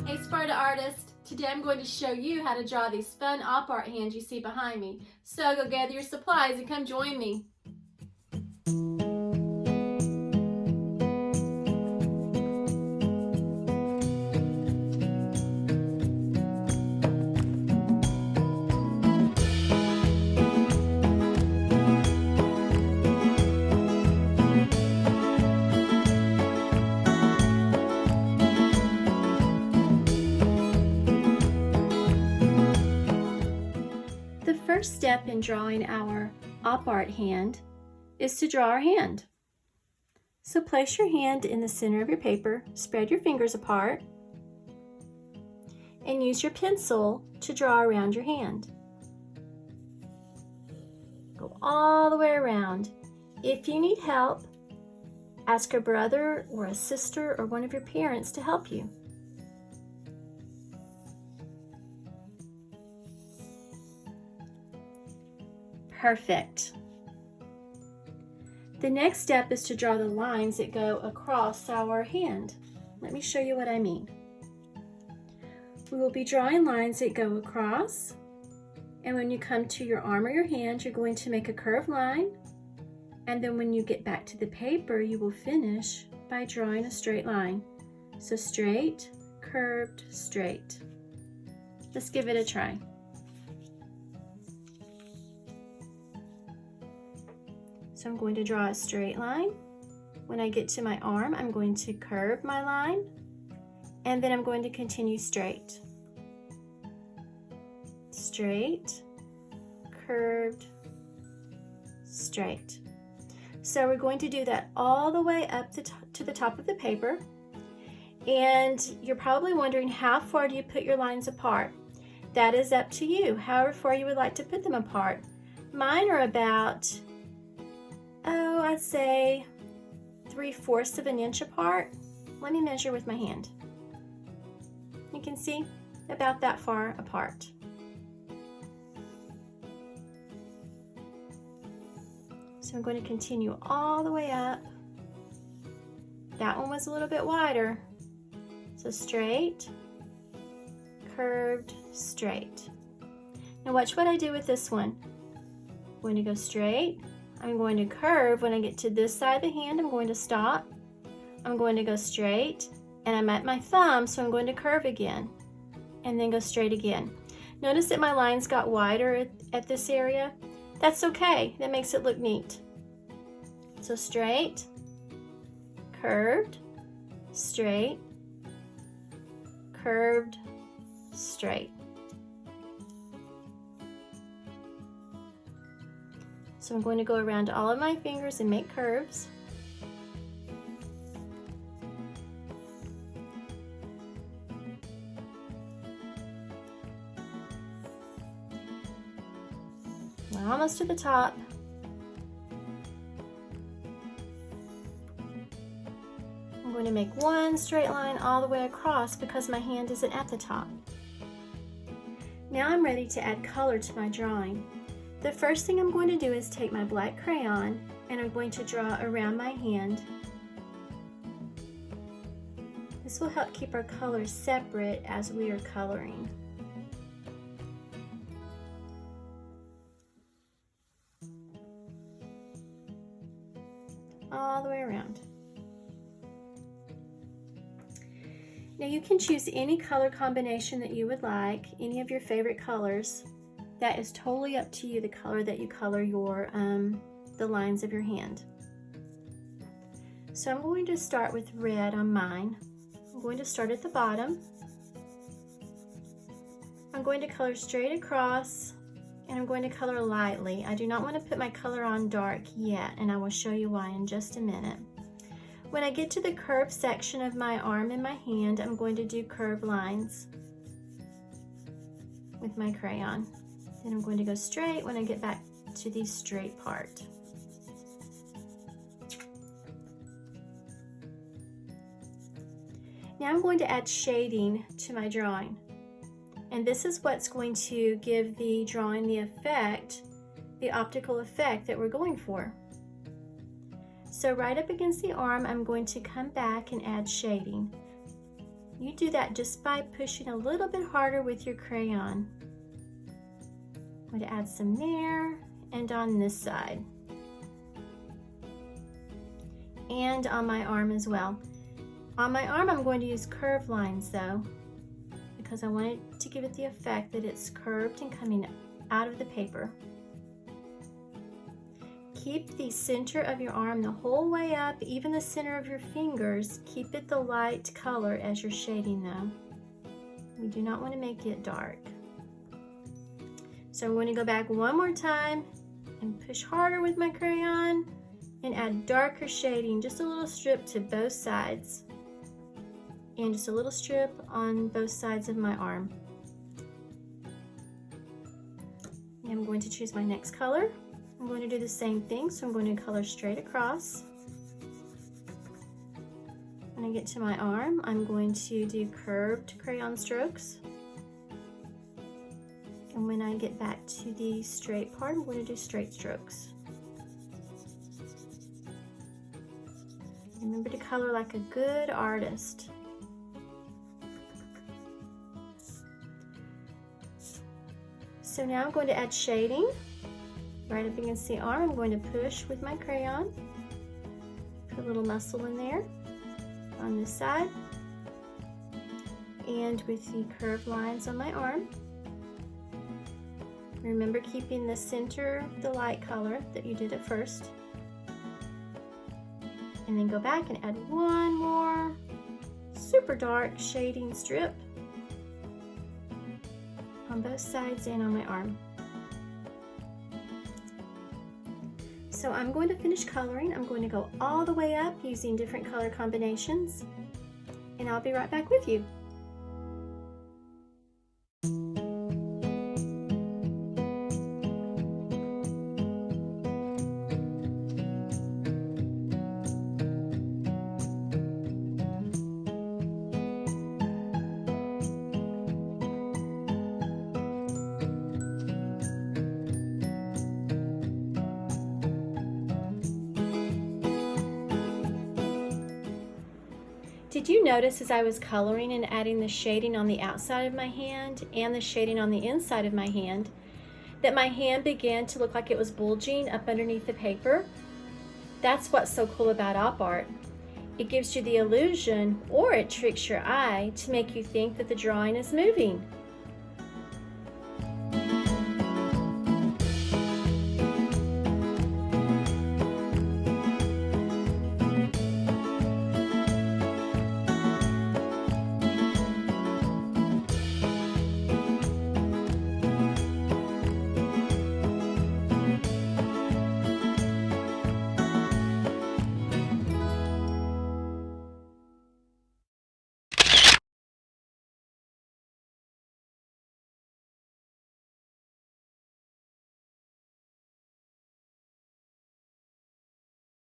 Hey Sparta artist, today I'm going to show you how to draw these fun op art hands you see behind me. So go gather your supplies and come join me. The first step in drawing our op art hand is to draw our hand. So place your hand in the center of your paper, spread your fingers apart, and use your pencil to draw around your hand. Go all the way around. If you need help, ask a brother or a sister or one of your parents to help you. Perfect. The next step is to draw the lines that go across our hand. Let me show you what I mean. We will be drawing lines that go across, and when you come to your arm or your hand, you're going to make a curved line, and then when you get back to the paper, you will finish by drawing a straight line. So straight, curved, straight. Let's give it a try. So I'm going to draw a straight line. When I get to my arm, I'm going to curve my line, and then I'm going to continue straight. Straight, curved, straight. So we're going to do that all the way up to the top of the paper. And you're probably wondering, how far do you put your lines apart? That is up to you, however far you would like to put them apart. Mine are about, I'd say 3/4 of an inch apart. Let me measure with my hand. You can see about that far apart. So I'm going to continue all the way up. That one was a little bit wider. So straight, curved, straight. Now watch what I do with this one. I'm going to go straight. I'm going to curve. When I get to this side of the hand, I'm going to stop. I'm going to go straight, and I'm at my thumb, so I'm going to curve again, and then go straight again. Notice that my lines got wider at this area. That's okay. That makes it look neat. So straight, curved, straight, curved, straight. So I'm going to go around all of my fingers and make curves. We're almost to the top. I'm going to make one straight line all the way across because my hand isn't at the top. Now I'm ready to add color to my drawing. The first thing I'm going to do is take my black crayon and I'm going to draw around my hand. This will help keep our colors separate as we are coloring. All the way around. Now you can choose any color combination that you would like, any of your favorite colors. That is totally up to you, the color that you color your the lines of your hand. So I'm going to start with red on mine. I'm going to start at the bottom. I'm going to color straight across, and I'm going to color lightly. I do not want to put my color on dark yet, and I will show you why in just a minute. When I get to the curved section of my arm and my hand, I'm going to do curved lines with my crayon. Then I'm going to go straight when I get back to the straight part. Now I'm going to add shading to my drawing. And this is what's going to give the drawing the effect, the optical effect that we're going for. So right up against the arm, I'm going to come back and add shading. You do that just by pushing a little bit harder with your crayon. I'm going to add some there and on this side. And on my arm as well. On my arm I'm going to use curved lines though, because I want it to give it the effect that it's curved and coming out of the paper. Keep the center of your arm the whole way up, even the center of your fingers. Keep it the light color as you're shading them. We do not want to make it dark. So I'm going to go back one more time and push harder with my crayon and add darker shading, just a little strip to both sides. And just a little strip on both sides of my arm. And I'm going to choose my next color. I'm going to do the same thing, so I'm going to color straight across. When I get to my arm, I'm going to do curved crayon strokes. And when I get back to the straight part, I'm going to do straight strokes. Remember to color like a good artist. So now I'm going to add shading. Right up against the arm, I'm going to push with my crayon. Put a little muscle in there on this side. And with the curved lines on my arm. Remember keeping the center the light color that you did at first. And then go back and add one more super dark shading strip on both sides and on my arm. So I'm going to finish coloring. I'm going to go all the way up using different color combinations, and I'll be right back with you. Did you notice as I was coloring and adding the shading on the outside of my hand and the shading on the inside of my hand that my hand began to look like it was bulging up underneath the paper? That's what's so cool about op art. It gives you the illusion, or it tricks your eye to make you think that the drawing is moving.